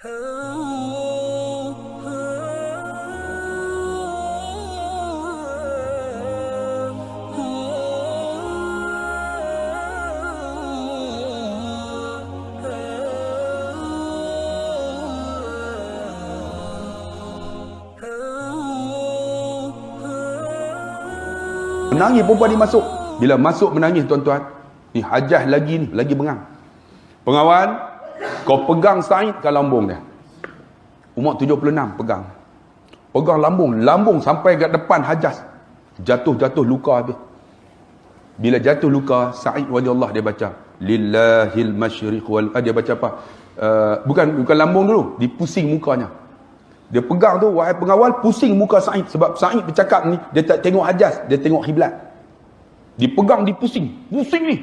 Menangis perempuan ni masuk. Bila masuk menangis tuan-tuan, ni Hajjaj lagi bengang. Pengawal, kau pegang Sa'id ke lambung dia. Umur 76 pegang. Pegang lambung sampai kat depan Hajjaj. Jatuh luka habis. Bila jatuh luka, Sa'id waliullah dia baca Lillahil masyriq wal dia baca apa? Bukan lambung dulu, dipusing mukanya. Dia pegang tu, wahai pengawal, pusing muka Sa'id. Sebab Sa'id bercakap ni, dia tak tengok Hajjaj, dia tengok kiblat. Dipegang, dipusing. Pusing ni.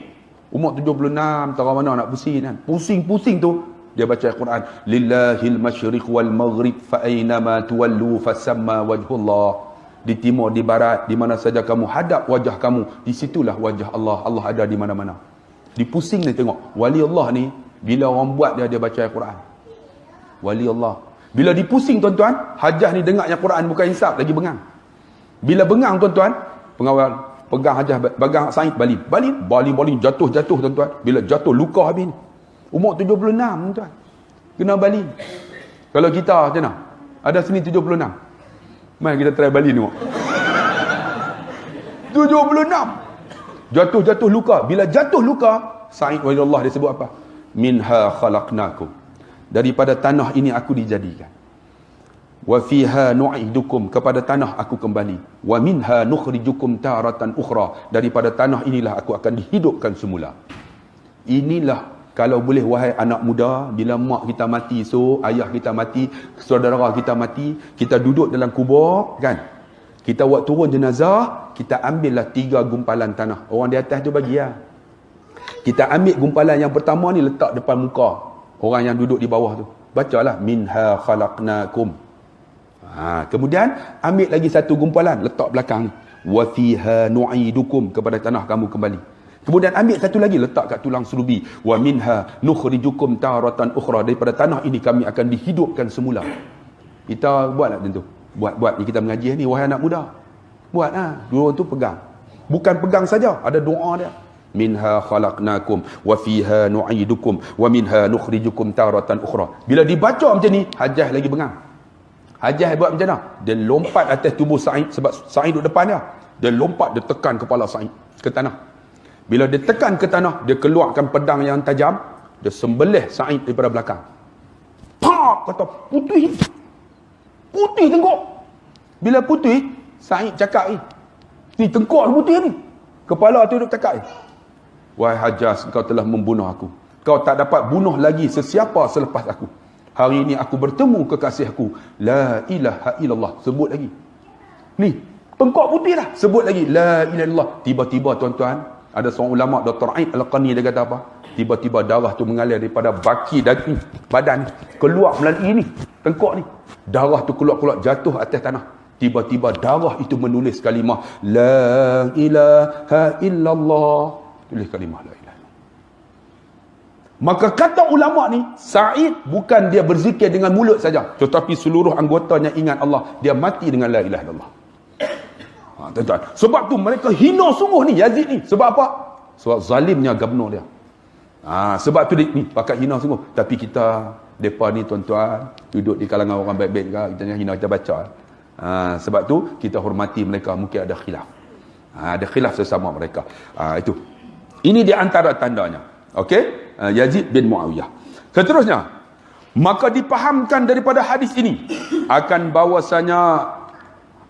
Umur 76, tak mana nak pusing kan. Pusing tu, dia baca Al-Quran. Lillahil masyriq wal maghrib fa aynama tuwallu fasamma wajhullah. Di timur, di barat, di mana saja kamu hadap wajah kamu, di situlah wajah Allah. Allah ada di mana-mana. Dipusing dia tengok. Wali Allah ni, bila orang buat dia baca Al-Quran. Wali Allah. Bila dipusing tuan-tuan, Hajjaj ni dengar yang Quran bukan hisap, lagi bengang. Bila bengang tuan-tuan, pengawal pegang Hajjaj, pegang Sa'id, baling jatuh tuan-tuan. Bila jatuh luka habis ni. Umur 76 tuan-tuan. Kena baling. Kalau kita macam mana? Ada sini 76. Mari kita try baling tengok. 76. Jatuh luka. Bila jatuh luka, Sa'id waliullah dia sebut apa? Minha khalaqnakum. Daripada tanah ini aku dijadikan. Wa fiha nu'idukum, kepada tanah aku kembali. Wa minha nukhrijukum taratan ukhra, daripada tanah inilah aku akan dihidupkan semula. Inilah kalau boleh wahai anak muda, bila mak kita mati, so ayah kita mati, saudara kita mati, kita duduk dalam kubur kan. Kita buat turun jenazah, kita ambillah 3 gumpalan tanah. Orang di atas tu bagi lah. Kita ambil gumpalan yang pertama ni letak depan muka orang yang duduk di bawah tu. Bacalah minha khalaqnakum. Kemudian ambil lagi 1 gumpalan letak belakang ni. Wa fiha nu'idukum, kepada tanah kamu kembali. Kemudian ambil 1 lagi letak kat tulang selubi. Wa minha nukhrijukum taratan ukhra, daripada tanah ini kami akan dihidupkan semula. Kita buat tak tentu? Buat ni kita mengaji ni wahai anak muda. Buat dua tu pegang. Bukan pegang saja, ada doa dia. Minha khalaqnakum wa fiha nu'idukum wa minha nukhrijukum taratan ukhra. Bila dibaca macam ni, Hajjaj lagi bengang. Hajjaj buat macam mana? Dia lompat atas tubuh Sa'id, sebab Sa'id duduk depan dia. Dia lompat, dia tekan kepala Sa'id ke tanah. Bila dia tekan ke tanah, dia keluarkan pedang yang tajam, dia sembelih Sa'id daripada belakang. Pak, kata putih. Putih tengok. Bila putih, Sa'id cakap ni tengkok putih ni. Kepala tu duduk cakap wahai Hajjaj, kau telah membunuh aku. Kau tak dapat bunuh lagi sesiapa selepas aku. Hari ini aku bertemu kekasih aku. La ilaha illallah. Sebut lagi. Ni, tengkok putih dah. Sebut lagi. La ilaha illallah. Tiba-tiba tuan-tuan, ada seorang ulama, Dr. Aid Al-Qani, dia kata apa? Tiba-tiba darah tu mengalir daripada baki daging badan. Keluar melalui ni. Tengkok ni. Darah tu keluar jatuh atas tanah. Tiba-tiba darah itu menulis kalimah La ilaha illallah. Tulis kalimah la ilaha illallah. Maka kata ulama ni, Sa'id bukan dia berzikir dengan mulut saja, tetapi seluruh anggotanya ingat Allah. Dia mati dengan la ilaha illallah. Tuan-tuan, sebab tu mereka hina sungguh ni Yazid ni. Sebab apa? Sebab zalimnya gubernur dia. Sebab tu ni pakat hina sungguh. Tapi kita, mereka ni tuan-tuan, duduk di kalangan orang baik-baik juga, kita hina, kita baca. Sebab tu kita hormati mereka. Mungkin ada khilaf. Ada khilaf sesama mereka. Itu. Ini di antara tandanya. Okey? Yazid bin Muawiyah. Seterusnya, maka dipahamkan daripada hadis ini akan bahwasanya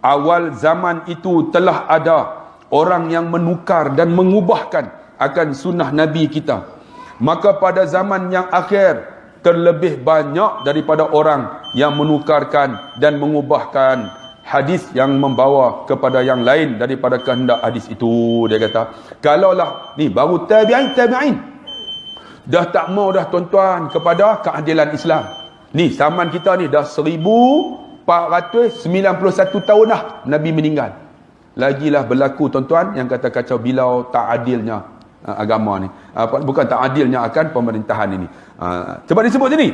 awal zaman itu telah ada orang yang menukar dan mengubahkan akan sunnah Nabi kita. Maka pada zaman yang akhir terlebih banyak daripada orang yang menukarkan dan mengubahkan hadis yang membawa kepada yang lain daripada kehendak hadis itu. Dia kata, kalaulah ni baru tabi'in dah tak mau dah tuan-tuan kepada keadilan Islam. Ni zaman kita ni dah 1491 tahun dah Nabi meninggal. Lagilah berlaku tuan-tuan yang kata kacau bilau tak adilnya agama ni. Bukan tak adilnya akan pemerintahan ini. Sebab disebut sini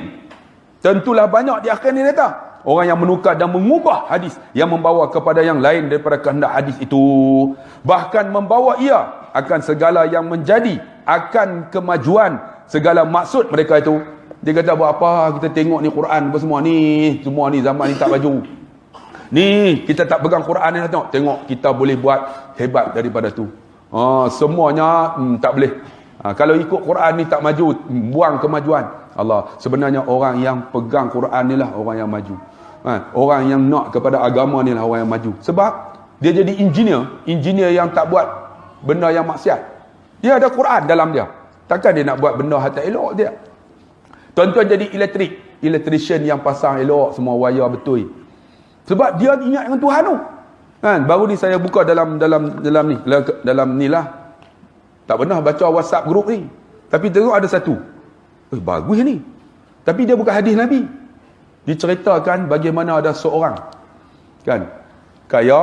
Tentulah banyak di akhir ni kata orang yang menukar dan mengubah hadis yang membawa kepada yang lain daripada kehendak hadis itu, bahkan membawa ia akan segala yang menjadi akan kemajuan segala maksud mereka itu. Dia kata buat apa kita tengok ni Quran apa semua ni zaman ni tak maju. Ni kita tak pegang Quran ni tengok kita boleh buat hebat daripada tu. Semuanya tak boleh. Kalau ikut Quran ni tak maju, buang kemajuan. Allah, sebenarnya orang yang pegang Quran ni lah orang yang maju. Orang yang nak kepada agama ni lah orang yang maju. Sebab dia jadi engineer yang tak buat benda yang maksiat. Dia ada Quran dalam dia. Takkan dia nak buat benda hati elok dia. Tuan-tuan jadi electrician yang pasang elok semua wayar betul. Sebab dia ingat dengan Tuhan tu. Baru ni saya buka dalam ni lah. Tak pernah baca WhatsApp group ni. Tapi tengok ada satu. Bagus ni. Tapi dia bukan hadis Nabi. Diceritakan bagaimana ada seorang kaya.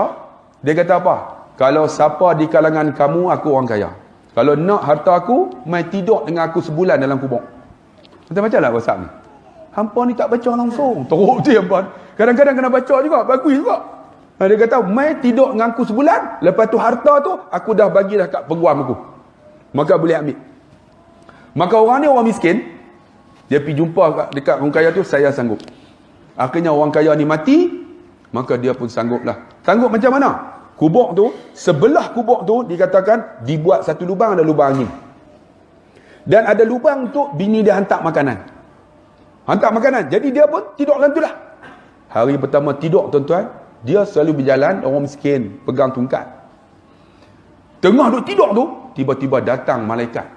Dia kata apa? Kalau siapa di kalangan kamu, aku orang kaya. Kalau nak harta aku, mai tidur dengan aku sebulan dalam kubur. Kita baca lah WhatsApp ni. Hampa ni tak baca langsung. Teruk dia hampa. Kadang-kadang kena baca juga. Bagus juga. Dia kata, mai tidur dengan aku sebulan. Lepas tu harta tu, aku dah bagi dah kat peguam aku. Maka boleh ambil. Maka orang ni orang miskin. Dia pergi jumpa dekat orang kaya tu, saya sanggup. Akhirnya orang kaya ni mati. Maka dia pun sanggup lah. Sanggup macam mana? Kubur tu, sebelah kubur tu dikatakan dibuat satu lubang, ada lubang angin. Dan ada lubang tu bini dia hantar makanan. Jadi dia pun tidur dalam tu lah. Hari pertama tidur tuan-tuan, dia selalu berjalan, orang miskin, pegang tungkat. Tengah duk tidur tu, tiba-tiba datang malaikat.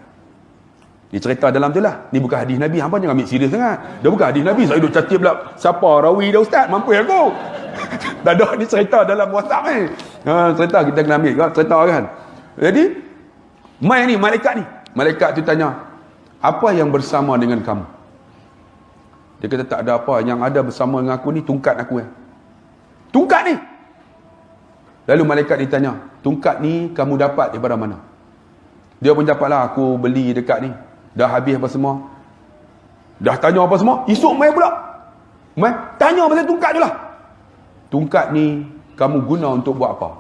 Dia cerita dalam tu lah. Ni bukan hadis Nabi. Hampa jangan ambil serius sangat. Dia bukan hadis Nabi. Saya duk catat pula. Siapa rawi dah ustaz? Mampu aku. Tak ada ni cerita dalam WhatsApp ni. Cerita kita kena ambil. Cerita kan. Jadi, mai ni, malaikat ni. Malaikat tu tanya, apa yang bersama dengan kamu? Dia kata tak ada apa. Yang ada bersama dengan aku ni, tungkat aku. Tungkat ni. Lalu malaikat ditanya, tungkat ni kamu dapat daripada mana? Dia pun dapatlah, aku beli dekat ni. Dah habis apa semua. Dah tanya apa semua. Esok mai pula. Mai tanya pasal tungkat je lah. Tungkat ni kamu guna untuk buat apa?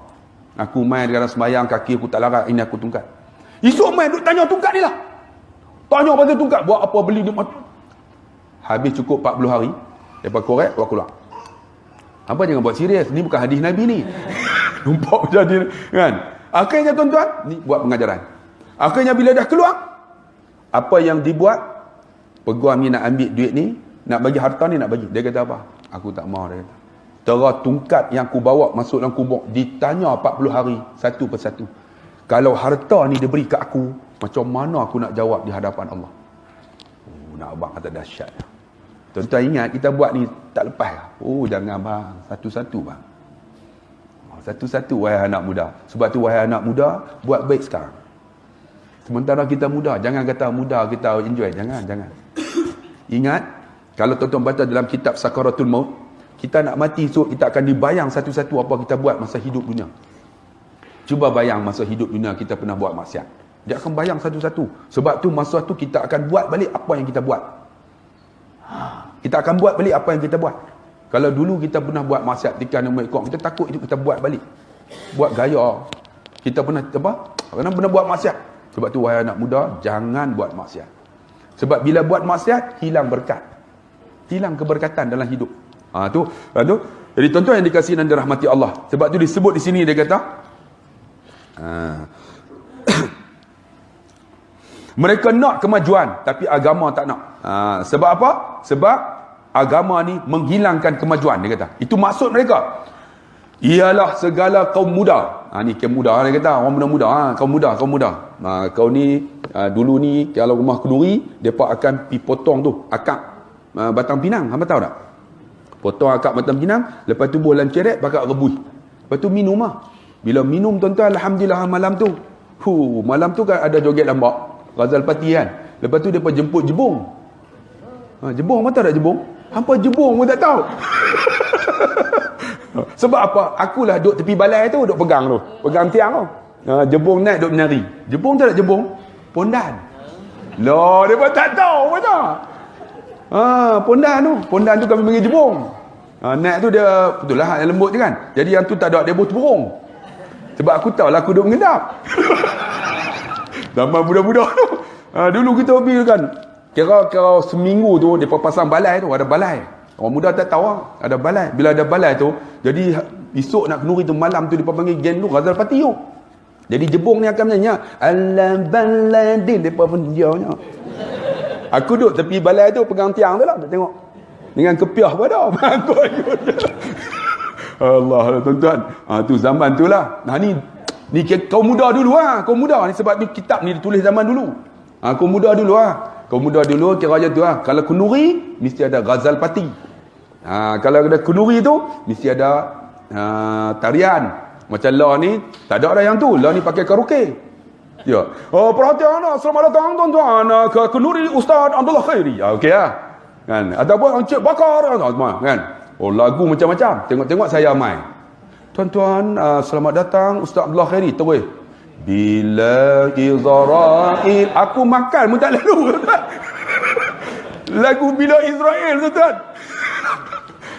Aku mai dalam sembahyang, kaki aku tak larat, ini aku tungkat. Esok mai duk tanya tungkat ni lah. Tanya pasal tungkat, buat apa beli ni. Habis cukup 40 hari. Lepas korek, keluar keluar. Apa jangan buat serius. Ni bukan hadis Nabi ni. Nampak jadi kan. Akhirnya tuan-tuan, ni buat pengajaran. Akhirnya bila dah keluar, apa yang dibuat? Peguam ni nak ambil duit ni, nak bagi harta ni, nak bagi. Dia kata apa? Aku tak mahu, dia kata. Tera tungkat yang aku bawa masuk dalam kubur, ditanya 40 hari, satu persatu. Kalau harta ni diberi ke aku, macam mana aku nak jawab di hadapan Allah? Nak abang kata dahsyat. Tuan-tuan ingat, kita buat ni tak lepas lah. Jangan bang, satu-satu bang. Satu-satu wahai anak muda. Sebab tu wahai anak muda, buat baik sekarang. Sementara kita muda, jangan kata muda kita enjoy, jangan. Ingat, kalau tuan-tuan baca dalam kitab Sakaratul Maut, kita nak mati esok, kita akan dibayang satu-satu apa kita buat masa hidup dunia. Cuba bayang masa hidup dunia kita pernah buat maksiat. Dia akan bayang satu-satu. Sebab tu masa tu kita akan buat balik apa yang kita buat. Kita akan buat balik apa yang kita buat. Kalau dulu kita pernah buat maksiat tikan yang mengikut, kita takut itu kita buat balik. Buat gaya. Kita pernah pernah buat maksiat. Sebab tu wahai anak muda, jangan buat maksiat. Sebab bila buat maksiat, hilang berkat. Hilang keberkatan dalam hidup. Tu. Jadi tuan-tuan yang dikasihi dan dirahmati Allah. Sebab tu disebut di sini dia kata, mereka nak kemajuan, tapi agama tak nak. Sebab apa? Sebab agama ni menghilangkan kemajuan, dia kata. Itu maksud mereka. Ialah segala kaum muda. Ni kaum muda, dia kata. Orang muda-muda. Kaum muda. Kau ni, dulu ni, kalau rumah kenduri, mereka akan pergi potong tu, akak batang pinang. Hamba tahu tak? Potong akak batang pinang, lepas tu bolan ceret, pakai rebus. Lepas tu minum lah. Bila minum tuan-tuan, alhamdulillah malam tu. Malam tu kan ada joget lambak. Razal Pati kan. Lepas tu mereka jemput jebung. Jebung, mana tahu tak jebung? Hampa jebung pun tak tahu. Sebab apa? Akulah duduk tepi balai tu, duduk pegang tu. Pegang tiang tu. Jebung naik duduk menari. Jebung tak jebung? Pondan. Loh, mereka tak tahu. Betul? Pondan tu kami panggil jebong. Naik tu dia betul lah yang lembut je kan. Jadi yang tu tak ada, dia berterung. Sebab aku tahu lah aku duduk mengendap. Zaman budak-budak tu. Dulu kita pergi kan. Kira seminggu tu dia pasang balai tu, ada balai. Orang muda tak tahu ada balai. Bila ada balai tu, jadi esok nak kenduri tu malam tu dia panggil geng tu Ghazal Pati tu. Jadi jebong ni akan menyanyi Alam baladin, depa pun diamnya. Aku duduk tepi balai tu pegang tiang tu lah, tak tengok. Dengan kepiah pada mangkuk. Allah tuan-tuan. Tu zaman tu lah. Ni kaum muda dulu kaum muda ni, sebab ni kitab ni ditulis zaman dulu. Kaum muda dulu Kaum muda dulu kira je tu Kalau kenduri mesti ada Ghazal Pati. Kalau ada kenduri tu mesti ada tarian. Macam lah ni tak ada yang tu. Lah ni pakai karaoke. Ya. Perhatian selamat datang tuan-tuan ke kenduri Ustaz Abdullah Khairi. Okey kan. Ataupun Encik Bakar kan. Lagu macam-macam. Tengok saya main. Tuan-tuan, selamat datang Ustaz Abdullah Khairi. Terus. Bila Israel. Aku makan pun tak lalu. Lagu Bila Israel, tuan-tuan.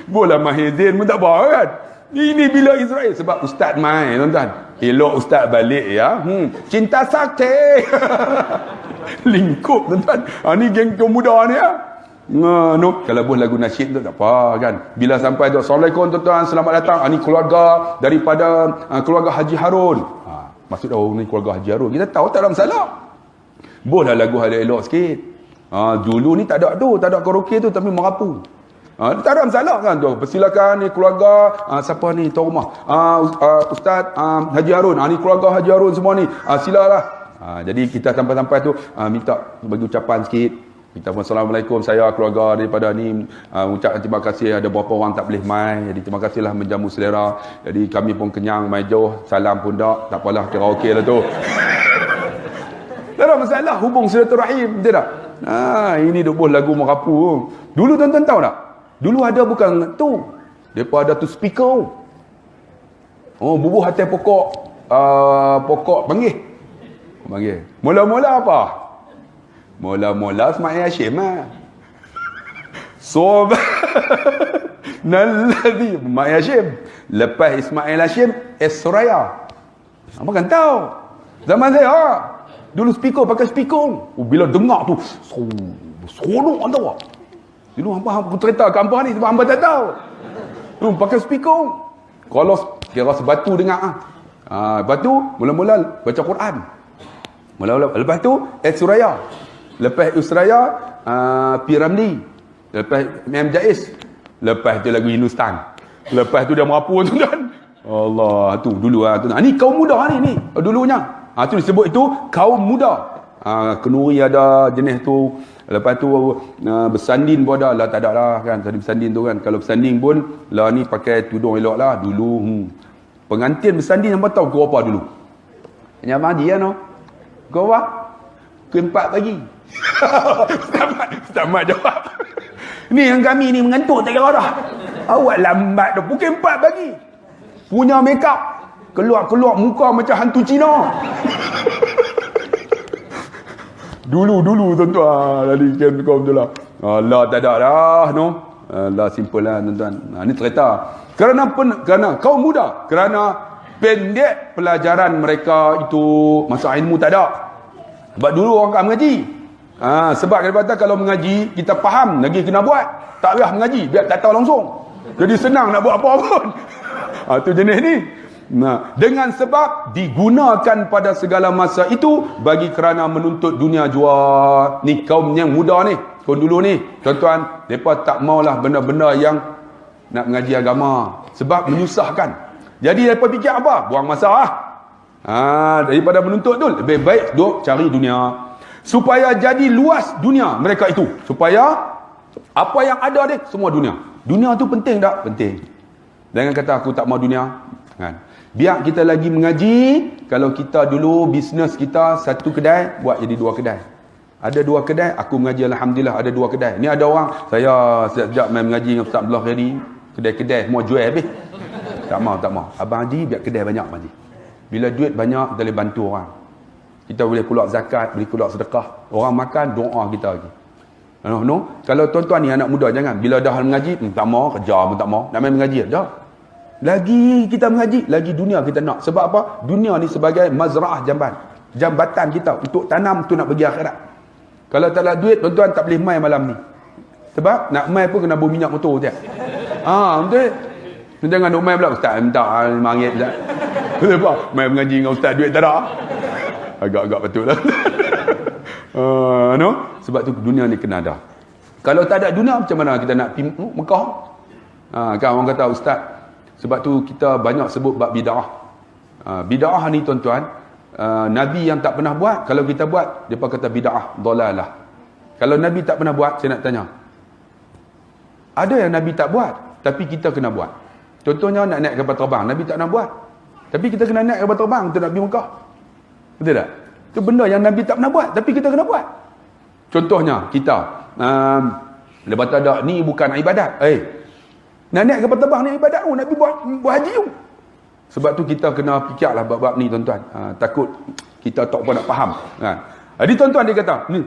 Bola Mahidin pun tak bawa kan. Ini Bila Israel. Sebab Ustaz main, tuan-tuan. Elok Ustaz balik ya. Cinta sakti. Lingkup, tuan-tuan. Ni geng muda ni kalau buat lagu nasyid tu tak apa kan. Bila sampai tu Assalamualaikum tuan-tuan, selamat datang. Ni keluarga daripada keluarga Haji Harun. Maksud ni keluarga Haji Harun. Kita tahu tak ada masalah. Bolehlah lagu elok sikit. Dulu ni tak ada karaoke tu, tapi merapu. Tak ada masalah kan tu. Persilakan ni keluarga siapa ni tuan rumah. Ustaz Haji Harun. Ni keluarga Haji Harun semua ni. Silalah. Jadi kita sampai-sampai tu minta bagi ucapan sikit. Kita pun Assalamualaikum, saya keluarga daripada ni ucapkan terima kasih. Ada beberapa orang tak boleh mai, jadi terima kasihlah menjamu selera. Jadi kami pun kenyang mai jauh, salam pun tak apalah, kira okey lah tu. Tak ada masalah, hubung silaturahim, betul tak? Ini buah lagu merapu. Dulu tuan-tuan tahu tak? Dulu ada bukan tu, depa ada tu speaker. Bubuh atas pokok panggil. Mula-mula apa? Mula-mula Ismail Hashim Nalladhi Ismail Hashim. Lepas Ismail Hashim Suraya. Apa kan tahu? Zaman saya dulu speaker, pakai speaker. Bila dengar tu seronok tahu. Dulu hamba cerita kat hamba ni sebab hamba tak tahu. Pakai speaker. Kalau kira sebatu dengar batu mula-mula baca Quran. Lepas tu Suraya. Lepas Usraya Piramli. Lepas Imam Jais. Lepas tu lagu Hindustan. Lepas tu dia merapu tuan-tuan. Allah tu dulu ni kaum muda ni dulunya. Tu disebut itu kaum muda. Kenduri ada jenis tu. Lepas tu bersanding pun ada lah, tak ada lah kan. Tadi bersanding tu kan. Kalau bersanding pun lah ni pakai tudung elok lah dulu. Pengantin bersanding apa tahu kau apa dulu? Yang mandi no. Kau apa? Ke-4 pagi. Ustaz Mat jawab. Ni yang kami ni mengantuk tak kira dah. Awak lambat dah. Pukul 4 pagi. Punya make up. Keluar muka macam hantu Cina. Dulu tuan-tuan. Tadi kan kau betul lah. Allah tak ada dah no. Allah simple lah tuan-tuan. Ni cerita. Kerana kaum muda. Kerana pendek pelajaran mereka itu. Masa ilmu tak ada. Sebab dulu orang tak mengaji. Sebab kata kalau mengaji kita faham lagi kena buat. Tak payah mengaji biar tak tahu langsung. Jadi senang nak buat apa pun. Tu jenis ni. Dengan sebab digunakan pada segala masa itu bagi kerana menuntut dunia jua. Ni kaum yang muda ni, kaum dulu ni, tuan-tuan, depa tak maulah benda-benda yang nak mengaji agama sebab menyusahkan. Jadi depa fikir apa? Buang masa daripada menuntut tu lebih baik duk cari dunia. Supaya jadi luas dunia mereka itu. Supaya apa yang ada dia semua dunia. Dunia tu penting tak? Penting. Jangan kata aku tak mau dunia. Kan? Biar kita lagi mengaji. Kalau kita dulu bisnes kita satu kedai buat jadi 2 kedai. Ada 2 kedai, aku mengaji alhamdulillah ada 2 kedai. Ni ada orang saya sejak main mengaji dengan Ustaz Abdullah Khairi, kedai-kedai semua jual habis. Tak mau. Abang haji biar kedai banyak haji. Bila duit banyak kita boleh bantu orang. Kita boleh keluar zakat, boleh keluar sedekah. Orang makan, doa kita lagi. No. Kalau tuan-tuan ni anak muda jangan bila dah mengaji, tak mau kerja pun tak mau, nak main mengaji dah. Lagi kita mengaji, lagi dunia kita nak. Sebab apa? Dunia ni sebagai mazra'ah jambatan kita untuk tanam tu nak pergi akhirat. Kalau tak ada duit, tuan-tuan tak boleh main malam ni. Sebab nak main pun kena bau minyak motor je. Betul. Jangan nak main pula, ustaz minta RM5 ustaz. Kenapa? Main mengaji dengan ustaz duit tak ada. Agak-agak betul lah. No? Sebab tu dunia ni kena ada. Kalau tak ada dunia, macam mana kita nak pergi Mekah? Kan orang kata ustaz, sebab tu kita banyak sebut bab bid'ah. Bid'ah ni tuan-tuan, Nabi yang tak pernah buat, kalau kita buat, depa kata bid'ah dalalah. Kalau Nabi tak pernah buat, saya nak tanya, ada yang Nabi tak buat tapi kita kena buat. Contohnya nak naik kapal terbang, Nabi tak nak buat tapi kita kena naik kapal terbang untuk nak pergi Mekah. Betul tak? Itu benda yang Nabi tak pernah buat tapi kita kena buat. Contohnya kita lepas tu ada, ni bukan ibadat. Nak naik kapal terbang ni ibadat. Nabi buat haji. Sebab tu kita kena fikirlah bab-bab ni tuan-tuan. Takut kita tak apa nak faham. Jadi tuan-tuan dia kata, ni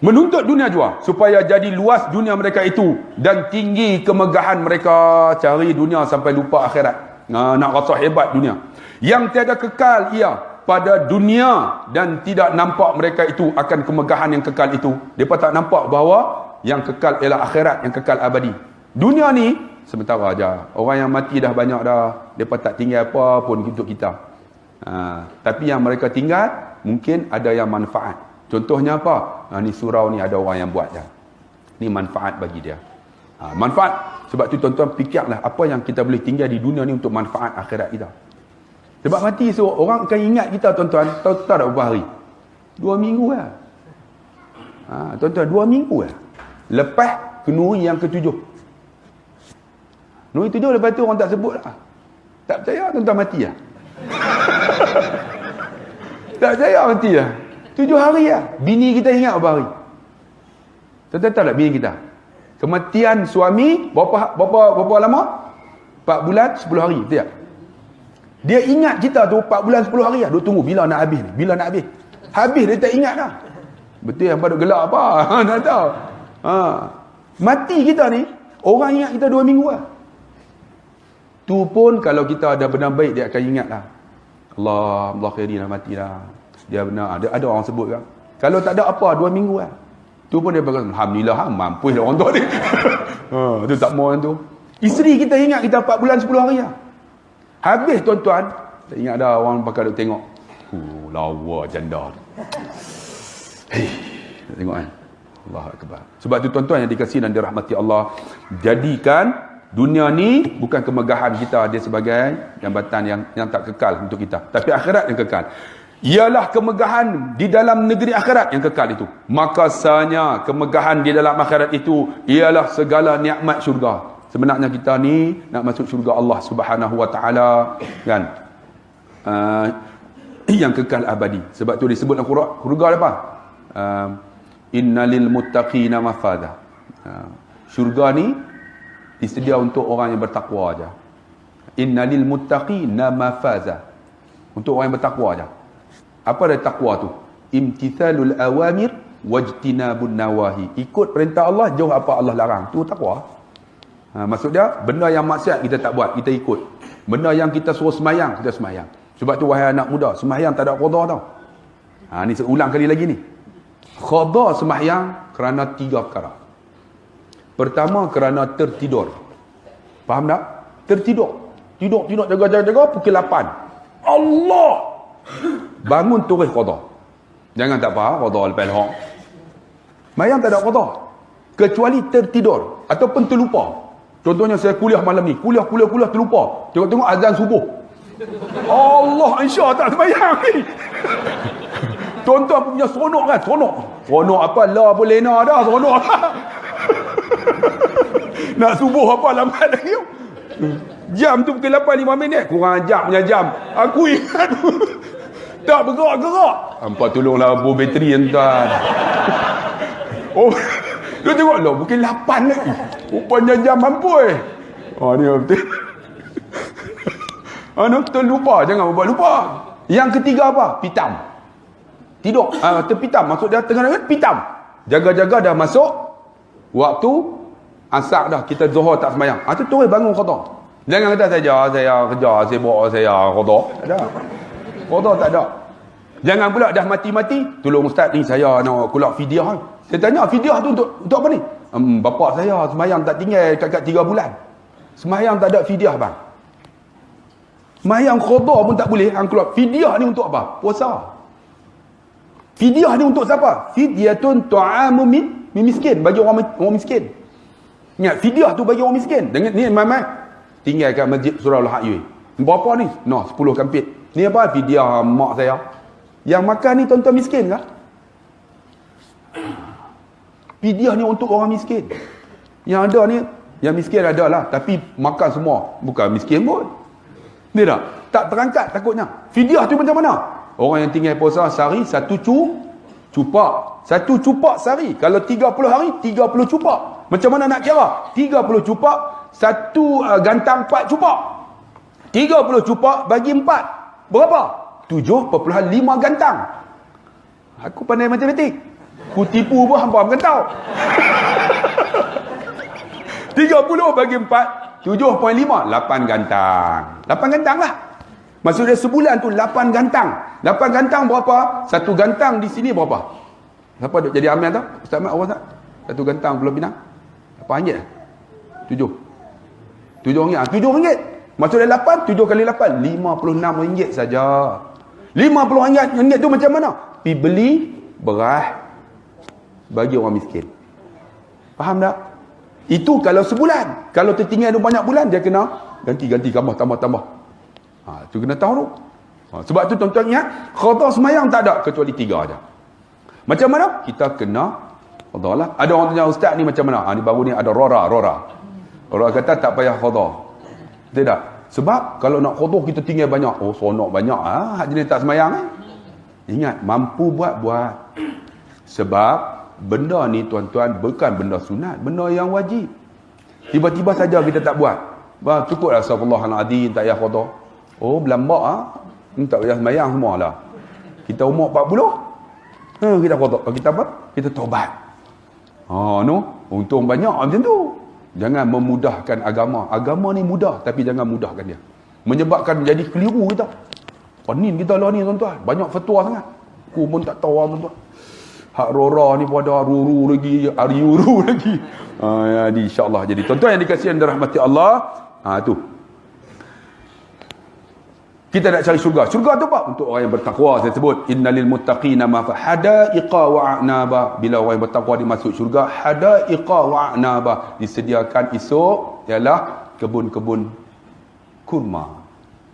menuntut dunia jua supaya jadi luas dunia mereka itu dan tinggi kemegahan mereka, cari dunia sampai lupa akhirat. Nak rasa hebat dunia yang tiada kekal ia pada dunia dan tidak nampak mereka itu akan kemegahan yang kekal itu. Mereka tak nampak bahawa yang kekal ialah akhirat, yang kekal abadi. Dunia ni sementara aja. Orang yang mati dah banyak dah, mereka tak tinggal apa pun untuk kita. Tapi yang mereka tinggal mungkin ada yang manfaat. Contohnya apa? Ni surau ni ada orang yang buat je. Ni manfaat bagi dia. Manfaat. Sebab tu tuan-tuan fikirlah apa yang kita boleh tinggal di dunia ni untuk manfaat akhirat kita. Sebab mati orang akan ingat kita tuan-tuan, tahu tak berapa hari? 2 minggu lah. Tuan-tuan 2 minggu lah. Lepas kenuri yang ke-7. Kenuri 7 lepas tu orang tak sebut lah. Tak percaya tuan-tuan mati lah. Tak percaya mati lah. 7 hari lah. Bini kita ingat berapa hari? Tuan-tuan tahu tak bini kita? Kematian suami berapa lama? 4 bulan 10 hari. Betul tak? Dia ingat kita tu 4 bulan 10 hari lah. Dia tunggu bila nak habis ni. Bila nak habis. Habis dia tak ingat dah. Betul yang pada gelak apa? Tak tahu. Mati kita ni, orang ingat kita 2 minggu lah. Tu pun kalau kita ada benda baik, dia akan ingat lah. Allah khairi dah mati dah. Dia benar. Ada orang sebut kan. Kalau tak ada apa, 2 minggu lah. Tu pun dia berkata, alhamdulillah, mampus dah orang tu ni. Tu tak mau tu. Isteri kita ingat kita 4 bulan 10 hari lah. Habis tuan-tuan, tak ingat dah orang pakai duk tengok. Lawa janda. Tak tengok kan. Allah Akbar. Sebab tu tuan-tuan yang dikasihi dan dirahmati Allah, jadikan dunia ni bukan kemegahan kita, dia sebagai jambatan yang tak kekal untuk kita. Tapi akhirat yang kekal. Ialah kemegahan di dalam negeri akhirat yang kekal itu. Maka sanya kemegahan di dalam akhirat itu ialah segala nikmat syurga. Sebenarnya kita ni nak masuk syurga Allah Subhanahu wa taala kan. Yang kekal abadi. Sebab tu disebut dalam Quran, syurga apa? Innalil muttaqina mafadha. Syurga ni disedia untuk orang yang bertakwa aja. Innalil muttaqina mafaza. Untuk orang yang bertakwa aja. Apa dia takwa tu? Imtithalul awamir wajtinabun nawahi. Ikut perintah Allah, jauh apa Allah larang. Tu takwa. Maksud dia, benda yang maksiat kita tak buat, kita ikut. Benda yang kita suruh semayang, kita semayang. Sebab tu wahai anak muda, semayang tak ada qada tau. Ni saya ulang kali lagi ni. Qada semayang kerana 3 perkara. Pertama, kerana tertidur. Faham tak? Tertidur. Tidur, jaga, pukul 8. Allah! Bangun terus qada. Jangan tak faham qada lepas hak. Mayang tak ada qada. Kecuali tertidur ataupun terlupa. Contohnya saya kuliah malam ni, kuliah terlupa. Tengok azan subuh. Allah, insya tak sembahyang ni. Tuan-tuan punya seronok kan? Seronok apa? La pun lena dah seronok. Nak subuh apa lambat lagi. Jam tu pukul 8:05. Kurang jam punya jam. Aku ingat. Tak bergerak. Hampa tolonglah bor bateri tuan. Oh, dia tengok lah pukul 8 lagi. Rupanya jam mampus. Ni betul. Terlupa. Jangan buat lupa. Yang ketiga apa? Pitam. Tidur. Terpitam. Maksud dia tengah pitam. Jaga-jaga dah masuk waktu asar dah, kita zuhur tak sembahyang. Tu terus bangun qada. Jangan kata saya kerja, sibuk saya qada. Tak ada. Qada tak ada. Jangan pula dah mati-mati, tolong ustaz ni saya nak keluar fidyah. Saya tanya, fidyah tu untuk apa ni? Bapak saya sembahyang tak tinggal kat 3 bulan. Sembahyang tak ada fidyah bang. Sembahyang qada pun tak boleh, hang keluar. Fidyah ni untuk apa? Puasa. Fidyah ni untuk siapa? Fidyatun tu'amu min miskin, bagi orang miskin. Ingat, fidyah tu bagi orang miskin. Dengan ni mamai tinggal kat masjid Surau Al-Hayy. Berapa ni? 10 kampit. Ni apa? Fidyah mak saya. Yang makan ni tuan-tuan miskin kah? Fidyah ni untuk orang miskin. Yang ada ni, yang miskin ada lah, tapi makan semua. Bukan miskin pun. Ni tak? Tak terangkat takutnya. Fidyah tu macam mana? Orang yang tinggal puasa sehari, 1 cupak. 1 cupak sehari. Kalau 30 hari, 30 cupak. Macam mana nak kira? 30 cupak, 1 gantang 4 cupak. 30 cupak bagi 4. Berapa? 7.5 gantang. Aku pandai matematik. Ku tipu pun hampa bergantau. 30 bagi 4, 7.5, 8 gantang. 8 gantang lah. Maksudnya sebulan tu 8 gantang. 8 gantang berapa? 1 gantang di sini berapa? Siapa duk jadi amil tu? Ustaz Mat, awak tak? 1 gantang Pulau Pinang. Berapa ringgit? 7. 7 ringgit. 7 ringgit. Maksudnya 8, 7 kali 8, 56 ringgit saja. 50 ringgit tu macam mana? Pergi beli beras bagi orang miskin. Faham tak? Itu kalau sebulan. Kalau tertinggal banyak bulan, dia kena ganti-ganti, tambah. Tu kena tahu tu. Sebab tu tuan-tuan ingat, qada semayang tak ada kecuali 3 aja. Macam mana? Kita kena qada lah. Ada orang tanya, ustaz ni macam mana? Ni baru ni ada Rora. Rora kata tak payah qada. Tidak. Sebab kalau nak qada kita tinggal banyak. Oh, sonok banyak. Hak jenis tak semayang Ingat, mampu buat. Sebab benda ni tuan-tuan bukan benda sunat, benda yang wajib. Tiba-tiba saja kita tak buat. Cukuplah astagfirullahalazim, tak payah qada. Oh, berlambak tak payah semayang semualah. Kita umur 40. Kita qada. Kita apa? Kita taubat. Untung banyak macam tu. Jangan memudahkan agama. Agama ni mudah, tapi jangan mudahkan dia. Menyebabkan jadi keliru kita. Penin kita lah ni tuan-tuan. Banyak fatwa sangat. Aku pun tak tahu tuan-tuan. Hak Rora ni pada Ruru lagi, Ariuru lagi. Jadi insyaAllah. Jadi tuan-tuan yang dikasihi dan rahmati Allah. Tu. Kita nak cari syurga. Syurga tu apa? Untuk orang yang bertakwa. Saya sebut. Innalil muttaqina mafa hadaiqa wa'naba. Bila orang yang bertakwa dimasuk syurga. Hadaiqa wa'naba. Disediakan esok. Ialah kebun-kebun kurma.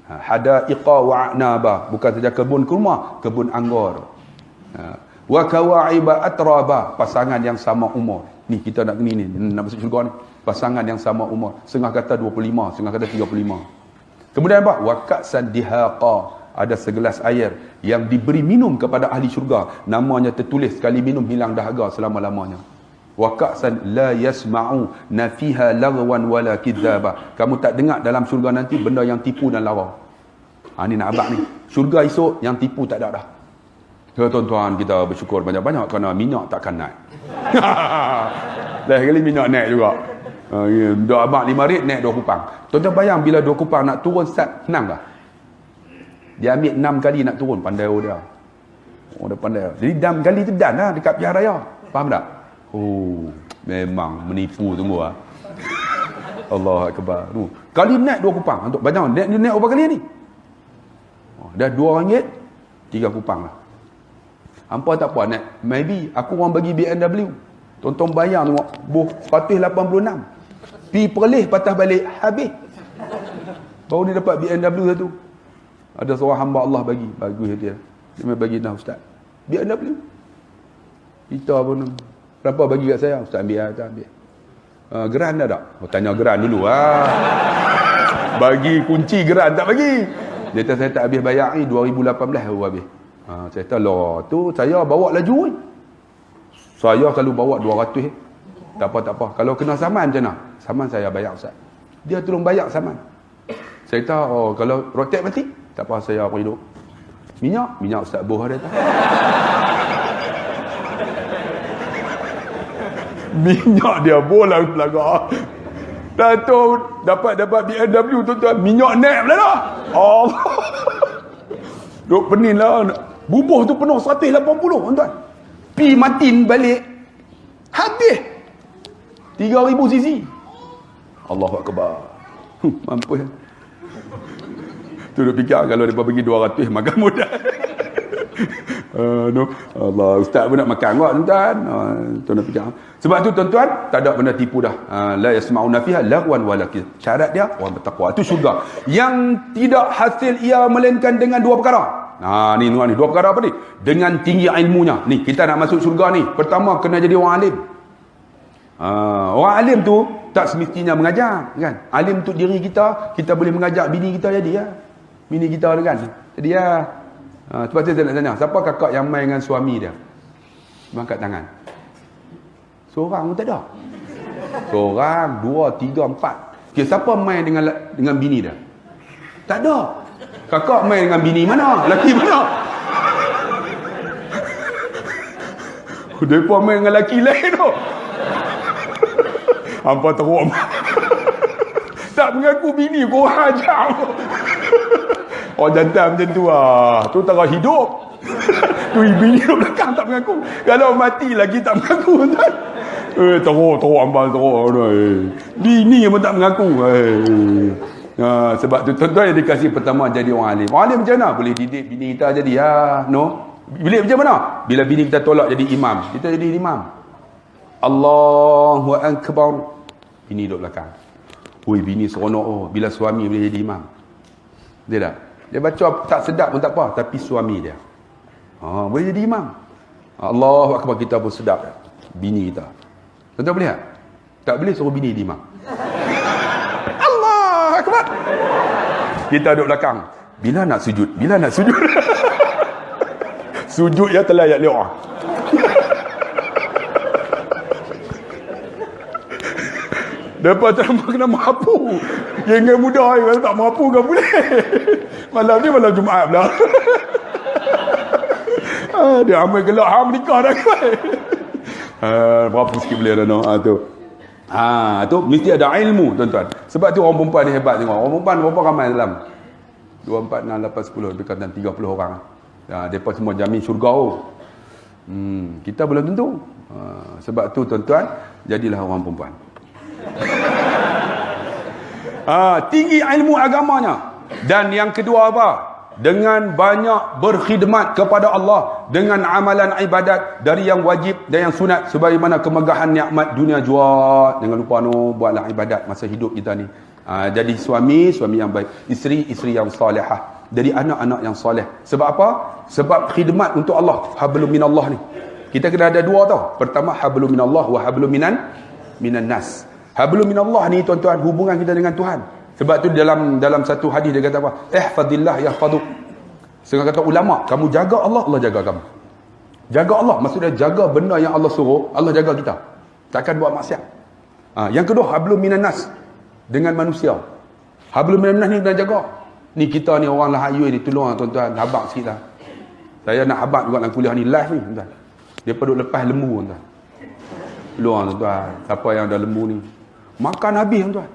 Hadaiqa wa'naba. Bukan saja kebun kurma. Kebun anggur. Wa kawa'iba atraba. Pasangan yang sama umur. Ni kita nak ni nak masuk syurga ni. Pasangan yang sama umur. Setengah kata 25. Setengah kata 35. Kemudian apa? Wakatsan dihaqa. Ada segelas air yang diberi minum kepada ahli syurga. Namanya tertulis, sekali minum hilang dahaga selama-lamanya. Wakatsan la yasma'u nafiha lagwan wala kidzaba. Kamu tak dengar dalam syurga nanti benda yang tipu dan lara. Ni nak abang ni. Syurga esok yang tipu tak ada dah. Tuan-tuan, kita bersyukur banyak-banyak kerana minyak takkan naik. Dah kali minyak naik juga. Dok abang 5 ringgit naik 2 kupang. Tuan-tuan bayang bila 2 kupang nak turun start senang tak? Dia ambil 6 kali nak turun, pandai dia. Dia pandai. Jadi 6 kali tu dan lah dekat pihak raya. Faham tak? Memang menipu tunggu Allah akbar. Kali naik 2 kupang untuk banyak. Naik berapa kali ni? Dah 2 ringgit 3 kupang lah. Hampa tak apa naik. Maybe aku orang bagi BMW. Tonton bayang tengok. 186. Pi Perlis patah balik. Habis. Baru ni dapat BMW satu. Ada seorang hamba Allah bagi. Bagus dia. Dia bagi dah ustaz. BMW. Kita pun. Berapa bagi kat saya? Ustaz ambil. Ustaz ambil. Geran dah tak? Tanya geran dulu. Bagi kunci geran tak bagi. Dia kata saya tak habis bayar ni. 2018 baru habis. Saya kata lah. Tu saya bawa laju. Saya kalau bawa 200 tak apa. Kalau kena saman macam mana? Saman saya bayar ustaz. Dia tolong bayar saman. Saya kata kalau rotek mati, tak apa saya apa hidup. Minyak ustaz boh dia tak. Minyak dia bola belakang. Dah tu dapat BMW tuan-tuan, minyak naik pula dah. Allah. Duk pening lah. Bubuh tu penuh 180 tuan-tuan. Pi matin balik. Habis. 3000 cc. Allahu Akbar. Mampu. Tu duk fikir kalau depa bagi 200 makan mudah. No. Allah, ustaz pun nak makan kot tuan-tuan. Tu nak fikir. Sebab tu tuan-tuan, tak ada benda tipu dah. La yasma'una fiha lagwan wala kidh. Syarat dia orang bertakwa. Itu syurga. Yang tidak hasil ia melainkan dengan dua perkara. Ni dua perkara apa ni? Dengan tinggi ilmunya. Ni kita nak masuk syurga ni. Pertama kena jadi orang alim. Orang alim tu tak semestinya mengajar, kan? Alim untuk diri kita, kita boleh mengajak bini kita jadi ya. Bini kita tu kan. Jadi ya. Sebab tu saya nak tanya, siapa kakak yang main dengan suami dia? Angkat tangan. Seorang pun tak ada. Seorang, dua, tiga, empat. Okay, siapa main dengan bini dia? Tak ada. Kakak main dengan bini mana? Laki mana? Mereka main dengan laki lain tu. Hampa teruk. Tak mengaku bini, korang ajar. Orang jantan macam tu lah. Tu tengah hidup. Tu bini duduk belakang tak mengaku. Kalau mati lagi tak mengaku. Teruk hampa teruk. Bini pun tak mengaku. Sebab tu tuan-tuan yang dikasih pertama jadi orang alim. Orang alim macam mana? Boleh didik bini kita jadi no. Bilik macam mana? Bila bini kita tolak jadi imam, kita jadi imam. Allahu Akbar. Bini duduk belakang. Oi, bini seronok bila suami boleh jadi imam. Dia tak? Dia baca tak sedap pun tak apa, tapi suami dia boleh jadi imam. Allahu Akbar, kita pun sedap bini kita. Tuan-tuan boleh tak? Tak boleh suruh bini jadi imam. Allahu Akbar. Kita duduk belakang. Bila nak sujud? Bila nak sujud? Sujud ya terlayak liur. Dapat tak kena mampu. Yang muda kalau tak mampu kan boleh. Malam ni malam Jumaat pula. Dia amal gelak nikah dah kan. Berapa sikit boleh dah no. Tu mesti ada ilmu tuan-tuan. Sebab tu orang perempuan ni hebat tengok. Orang perempuan berapa ramai dalam? 24 6 8 10 dekat 30 orang. Depa semua jamin syurga. Kita belum tentu. Sebab tu tuan-tuan, jadilah orang perempuan. Tinggi ilmu agamanya. Dan yang kedua apa? Dengan banyak berkhidmat kepada Allah dengan amalan ibadat dari yang wajib dan yang sunat sebagaimana kemegahan nikmat dunia jua. Jangan lupa buatlah ibadat masa hidup kita ni. Jadi suami yang baik, isteri yang salihah, jadi anak-anak yang soleh. Sebab apa? Sebab khidmat untuk Allah. Hablum minallah ni. Kita kena ada dua tau. Pertama hablum minallah wa hablum minan nas. Hablum minallah ni tuan-tuan, hubungan kita dengan Tuhan. Sebab tu dalam satu hadis dia kata apa? Ihfazillah yahfazuk. Setengah kata ulama, kamu jaga Allah, Allah jaga kamu. Jaga Allah maksudnya jaga benda yang Allah suruh, Allah jaga kita. Takkan buat maksiat. Yang kedua hablum minan nas, dengan manusia. Hablum minan nas ni kena jaga. Ni kita ni orang lah ayu ni, tolong tuan-tuan, habaq sikit lah. Saya nak habaq juga dalam kuliah ni live ni tuan-tuan. Dia perlu lepas lembu tuan-tuan. Tolong tuan-tuan, siapa yang ada lembu ni, makan habis tuan-tuan.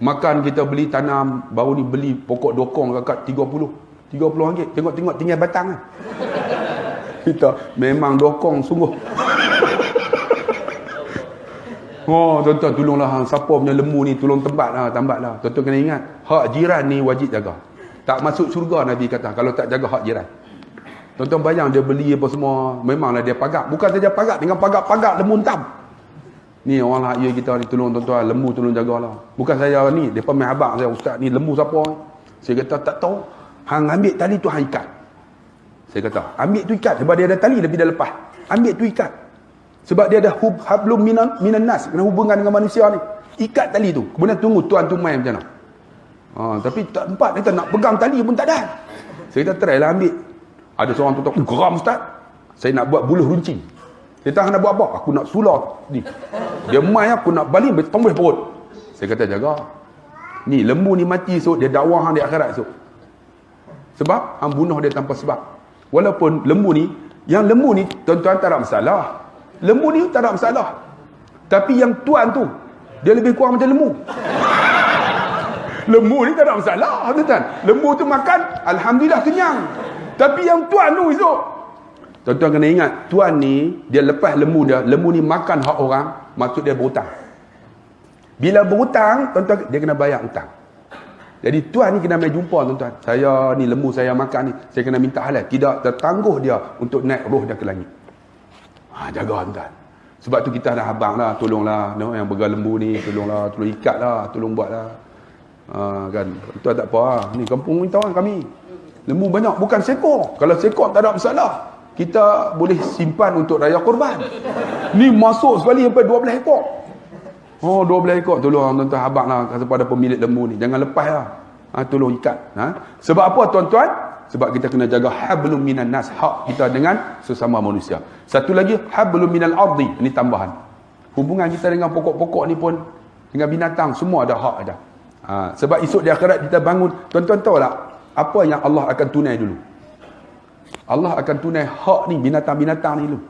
Makan kita beli tanam, baru ni beli pokok dokong kakak 30 ringgit. Tengok tinggal batang kan. Kita memang dokong sungguh. Tuan-tuan tolonglah siapa punya lembu ni, tolong tambatlah. Tuan-tuan kena ingat, hak jiran ni wajib jaga. Tak masuk syurga Nabi kata kalau tak jaga hak jiran. Tuan-tuan bayang dia beli apa semua, memanglah dia pagak. Bukan saja pagak, dengan pagak lembu entam. Ni orang lah kita ni, tolong tuan-tuan, lembu tolong jagalah. Bukan saya ni, depa main habaq saya, ustaz ni lembu siapa ni? Saya kata tak tahu. Hang ambil tali tu hang ikat. Saya kata, ambil tu ikat sebab dia ada tali lebih dah lepas. Ambil tu ikat. Sebab dia ada hablum minan nas, kena hubungan dengan manusia ni. Ikat tali tu. Kemudian tunggu tuan tu main macam mana. Tapi tak tempat kita nak pegang tali pun tak ada. Saya kata try lah ambil. Ada seorang tu geram ustaz. Saya nak buat buluh runcing. Dia tahu nak buat apa? Aku nak sular ni. Dia main aku nak baling bertambah perut. Saya kata jaga. Ni lembu ni mati esok, dia dakwah hang di akhirat esok. Sebab hang bunuh dia tanpa sebab. Walaupun lembu ni, yang lembu ni tuan-tuan tak ada masalah. Lembu ni tak ada masalah. Tapi yang tuan tu, dia lebih kurang macam lembu. Lembu ni tak ada masalah, tuan. Lembu tu makan, alhamdulillah kenyang. Tapi yang tuan tu esok, tuan-tuan kena ingat, tuan ni, dia lepas lembu dia, lembu ni makan hak orang, maksud dia berhutang. Bila berhutang, tuan-tuan, dia kena bayar hutang. Jadi tuan ni kena mai jumpa, tuan-tuan. Saya ni, lembu saya makan ni, saya kena minta halal. Tidak tertangguh dia untuk naik roh dia ke langit. Jaga, tuan-tuan. Sebab tu kita dah abang lah, tolonglah, yang pegang lembu ni, tolong ikat lah, tolong buat lah. Kan, tuan tak apa lah. Ni kampung minta orang kami. Lembu banyak, bukan sekor. Kalau sekor tak ada masalah. Kita boleh simpan untuk raya korban. Ni masuk sekali sampai 12 ekor. 12 ekor. Tolong tuan-tuan abang lah kepada pemilik lembu ni. Jangan lepas lah. Tolong ikat. Sebab apa tuan-tuan? Sebab kita kena jaga hablum minan nas, hak kita dengan sesama manusia. Satu lagi, hablum minal ardi. Ini tambahan. Hubungan kita dengan pokok-pokok ni pun, dengan binatang, semua ada hak ada. Sebab esok di akhirat kita bangun. Tuan-tuan tahu tak apa yang Allah akan tunai dulu? Allah akan tunai hak ni binatang-binatang ni dulu.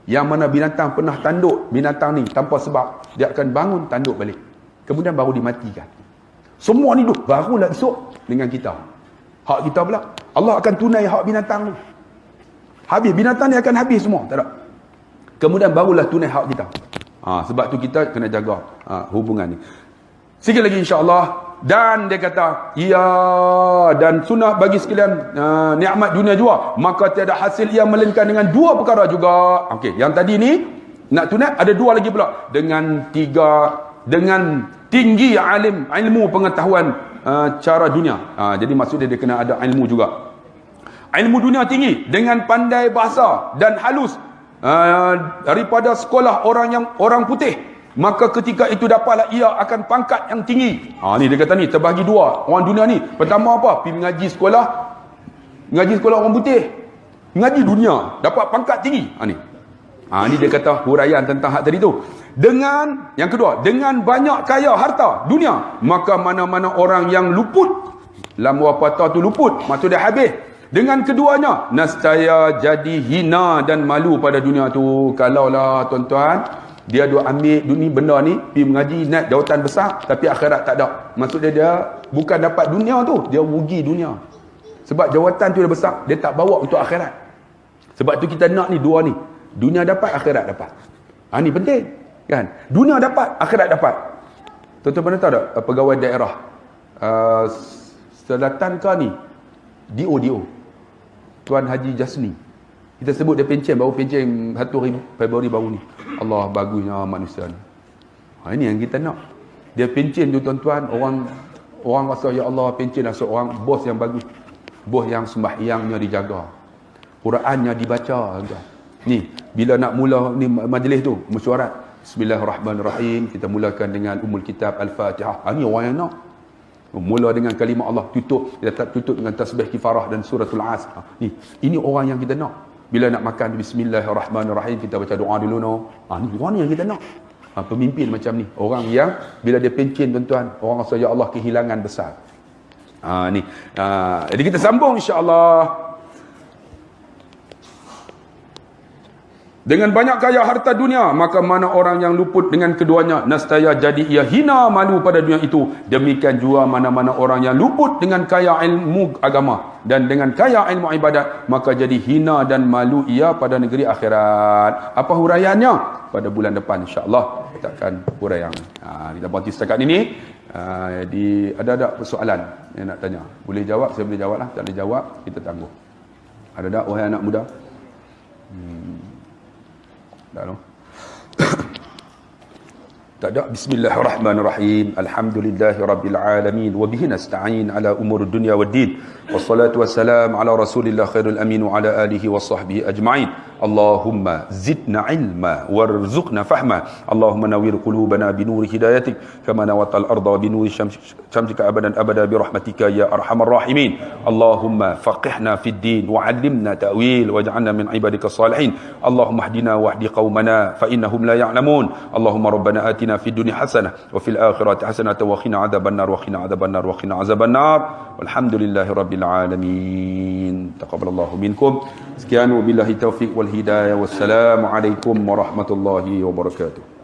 Yang mana binatang pernah tanduk binatang ni tanpa sebab, dia akan bangun tanduk balik. Kemudian baru dimatikan. Semua ni dulu barulah esok dengan kita. Hak kita pula. Allah akan tunai hak binatang ni. Habis binatang ni akan habis semua, tak ada. Kemudian barulah tunai hak kita. Sebab tu kita kena jaga hubungan ni. Sikit lagi insya-Allah. Dan dia kata, ya, dan sunat bagi sekalian nikmat dunia juga, maka tiada hasil ia melainkan dengan dua perkara juga. Okey, yang tadi ni nak tunat, ada dua lagi pula. Dengan tinggi ilmu pengetahuan cara dunia. Jadi maksudnya dia kena ada ilmu juga. Ilmu dunia tinggi dengan pandai bahasa dan halus daripada sekolah orang putih. Maka ketika itu dapatlah ia akan pangkat yang tinggi. Ni dia kata ni, terbagi dua orang dunia ni. Pertama apa? Pergi mengaji sekolah orang putih. Mengaji dunia, dapat pangkat tinggi. Ni dia kata huraian tentang hak tadi tu. Dengan, yang kedua, dengan banyak kaya harta dunia, maka mana-mana orang yang luput, lam wapata tu luput, maksud dia habis. Dengan keduanya, nescaya jadi hina dan malu pada dunia tu. Kalaulah tuan-tuan, dia duk ambil dunia benda ni, pergi mengaji, naik jawatan besar, tapi akhirat tak ada. Maksudnya dia bukan dapat dunia tu, dia rugi dunia. Sebab jawatan tu dah besar, dia tak bawa untuk akhirat. Sebab tu kita nak ni dua ni. Dunia dapat, akhirat dapat. Ni penting. Kan? Dunia dapat, akhirat dapat. Tuan-tuan pernah tahu tak pegawai daerah Selatan ke ni? DO. Tuan Haji Jasni. Kita sebut dia pencen, baru pencen 1 Februari baru ni. Allah bagusnya manusia ni. Ini yang kita nak. Dia pencen tu tuan-tuan, orang rasa ya Allah pencen lah seorang bos yang bagus. Bos yang sembahyangnya dijaga. Qurannya dibaca tuan. Ni, bila nak mula ni majlis tu, mesyuarat. Bismillahirrahmanirrahim. Kita mulakan dengan Ummul Kitab Al-Fatihah. Ni orang yang nak. Mula dengan kalimah Allah, tutup dengan tasbih kifarah dan suratul As. Ini orang yang kita nak. Bila nak makan, Bismillahirrahmanirrahim, kita baca doa dulu no. Ni orang ni yang kita nak. Pemimpin macam ni, orang yang bila dia pencen tuan-tuan, orang rasa ya Allah kehilangan besar. Jadi kita sambung insya-Allah. Dengan banyak kaya harta dunia, maka mana orang yang luput dengan keduanya, nescaya jadi ia hina malu pada dunia itu. Demikian juga mana-mana orang yang luput dengan kaya ilmu agama dan dengan kaya ilmu ibadat, maka jadi hina dan malu ia pada negeri akhirat. Apa huraiannya? Pada bulan depan insya-Allah kita akan huraian. Kita berhenti setakat ini. Jadi ada persoalan yang nak tanya? Boleh jawab, saya boleh jawablah. Tak boleh jawab, kita tangguh. Ada tak wahai anak muda? Tak ada. Tak ada. Bismillahirrahmanirrahim. Alhamdulillahirabbil alamin wa bihi nasta'in ala umur dunya waddin. Wassalatu wassalam ala Rasulillah khairul amin wa ala alihi wa sahbihi ajma'in. Allahumma zidna ilma warzuqna fahma. Allahumma nawwir qulubana bi nuri hidayatik kama nawatal arda bi nuri syamsika abadan abada bi rahmatika ya arhamar rahimin. Allahumma faqihna fid din wa 'allimna ta'wil waj'alna min ibadika salihin. Allahumma hdina wahdi qaumana fa innahum la ya'lamun. Allahumma rabbana atina fid dunya hasanah wa fil akhirati hasanah wa qina adzabannar wa qina adzabannar wa qina azabannar. Walhamdulillahirabbil alamin. Taqabbalallahu minkum. Sekian wabillahi taufiq wal hidayah. Wassalamualaikum warahmatullahi wabarakatuh.